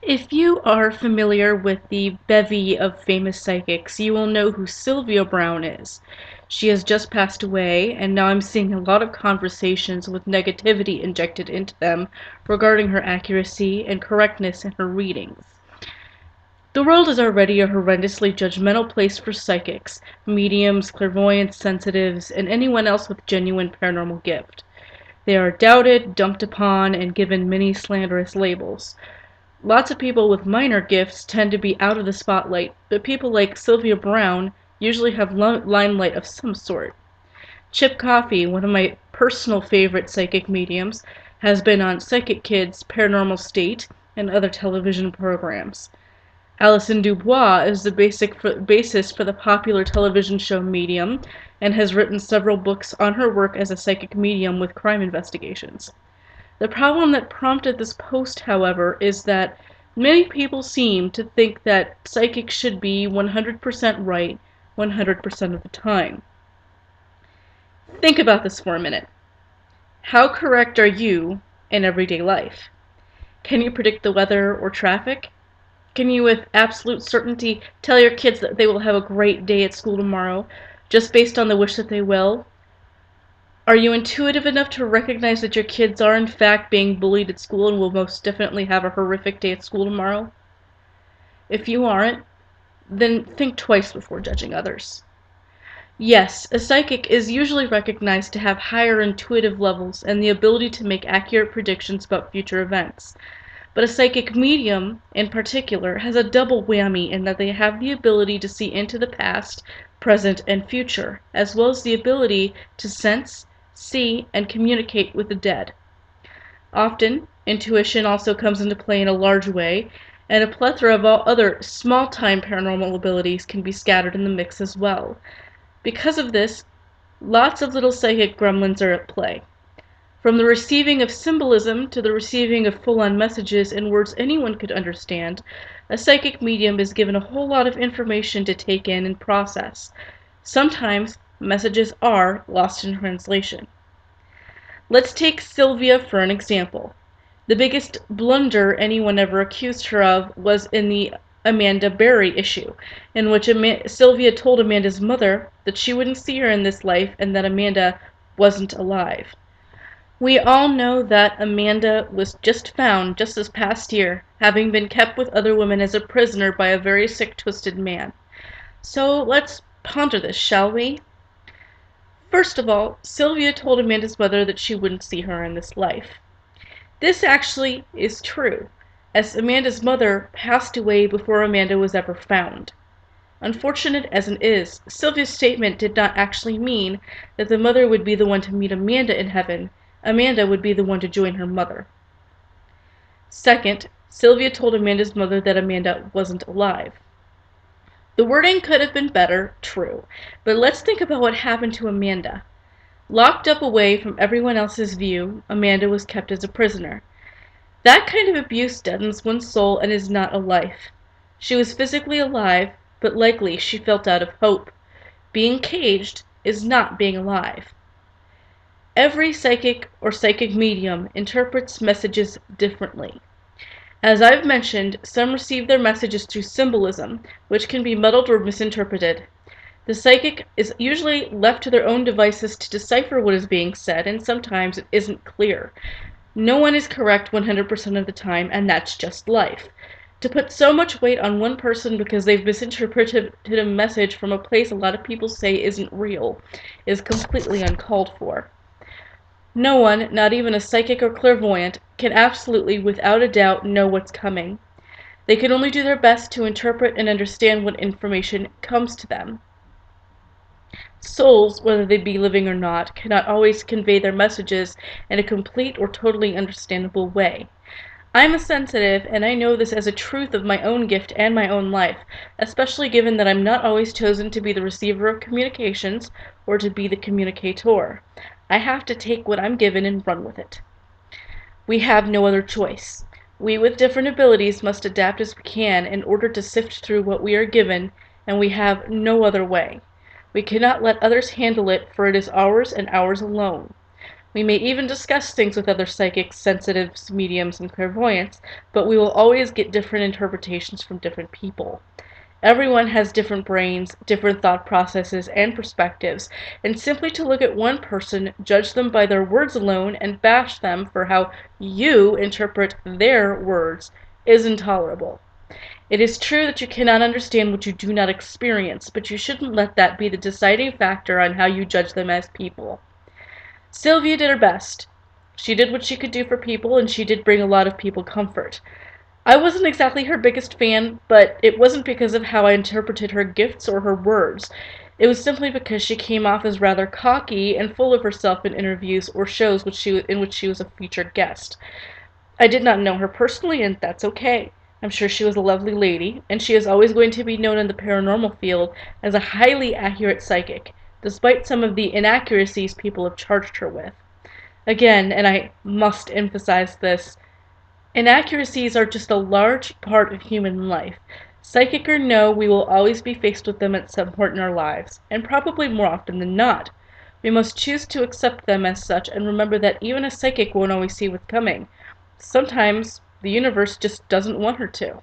If you are familiar with the bevy of famous psychics, you will know who Sylvia Browne is. She has just passed away, and now I'm seeing a lot of conversations with negativity injected into them regarding her accuracy and correctness in her readings. The world is already a horrendously judgmental place for psychics, mediums, clairvoyants, sensitives, and anyone else with genuine paranormal gift. They are doubted, dumped upon, and given many slanderous labels. Lots of people with minor gifts tend to be out of the spotlight, but people like Sylvia Browne usually have limelight of some sort. Chip Coffey, one of my personal favorite psychic mediums, has been on Psychic Kids, Paranormal State, and other television programs. Alison Dubois is the basis for the popular television show Medium and has written several books on her work as a psychic medium with crime investigations. The problem that prompted this post, however, is that many people seem to think that psychics should be 100% right 100% of the time. Think about this for a minute. How correct are you in everyday life? Can you predict the weather or traffic? Can you with absolute certainty tell your kids that they will have a great day at school tomorrow just based on the wish that they will? Are you intuitive enough to recognize that your kids are in fact being bullied at school and will most definitely have a horrific day at school tomorrow? If you aren't, then think twice before judging others. Yes, a psychic is usually recognized to have higher intuitive levels and the ability to make accurate predictions about future events. But a psychic medium, in particular, has a double whammy in that they have the ability to see into the past, present, and future, as well as the ability to sense, see, and communicate with the dead. Often, intuition also comes into play in a large way, and a plethora of all other small-time paranormal abilities can be scattered in the mix as well. Because of this, lots of little psychic gremlins are at play. From the receiving of symbolism to the receiving of full-on messages in words anyone could understand, a psychic medium is given a whole lot of information to take in and process. Sometimes, messages are lost in translation. Let's take Sylvia for an example. The biggest blunder anyone ever accused her of was in the Amanda Berry issue, in which Sylvia told Amanda's mother that she wouldn't see her in this life and that Amanda wasn't alive. We all know that Amanda was just found just this past year, having been kept with other women as a prisoner by a very sick, twisted man. So let's ponder this, shall we? First of all, Sylvia told Amanda's mother that she wouldn't see her in this life. This actually is true, as Amanda's mother passed away before Amanda was ever found. Unfortunate as it is, Sylvia's statement did not actually mean that the mother would be the one to meet Amanda in heaven. Amanda would be the one to join her mother. Second, Sylvia told Amanda's mother that Amanda wasn't alive. The wording could have been better, true, but let's think about what happened to Amanda. Locked up away from everyone else's view, Amanda was kept as a prisoner. That kind of abuse deadens one's soul and is not a life. She was physically alive, but likely she felt out of hope. Being caged is not being alive. Every psychic or psychic medium interprets messages differently. As I've mentioned, some receive their messages through symbolism, which can be muddled or misinterpreted. The psychic is usually left to their own devices to decipher what is being said, and sometimes it isn't clear. No one is correct 100% of the time, and that's just life. To put so much weight on one person because they've misinterpreted a message from a place a lot of people say isn't real is completely uncalled for. No one, not even a psychic or clairvoyant, can absolutely, without a doubt, know what's coming. They can only do their best to interpret and understand what information comes to them. Souls, whether they be living or not, cannot always convey their messages in a complete or totally understandable way. I'm a sensitive, and I know this as a truth of my own gift and my own life, especially given that I'm not always chosen to be the receiver of communications or to be the communicator. I have to take what I'm given and run with it. We have no other choice. We with different abilities must adapt as we can in order to sift through what we are given, and we have no other way. We cannot let others handle it, for it is ours and ours alone. We may even discuss things with other psychics, sensitives, mediums, and clairvoyants, but we will always get different interpretations from different people. Everyone has different brains, different thought processes, and perspectives, and simply to look at one person, judge them by their words alone, and bash them for how you interpret their words is intolerable. It is true that you cannot understand what you do not experience, but you shouldn't let that be the deciding factor on how you judge them as people. Sylvia did her best. She did what she could do for people, and she did bring a lot of people comfort. I wasn't exactly her biggest fan, but it wasn't because of how I interpreted her gifts or her words. It was simply because she came off as rather cocky and full of herself in interviews or shows in which she was a featured guest. I did not know her personally, and that's okay. I'm sure she was a lovely lady, and she is always going to be known in the paranormal field as a highly accurate psychic, despite some of the inaccuracies people have charged her with. Again, and I must emphasize this, inaccuracies are just a large part of human life. Psychic or no, we will always be faced with them at some point in our lives, and probably more often than not. We must choose to accept them as such and remember that even a psychic won't always see what's coming. Sometimes the universe just doesn't want her to.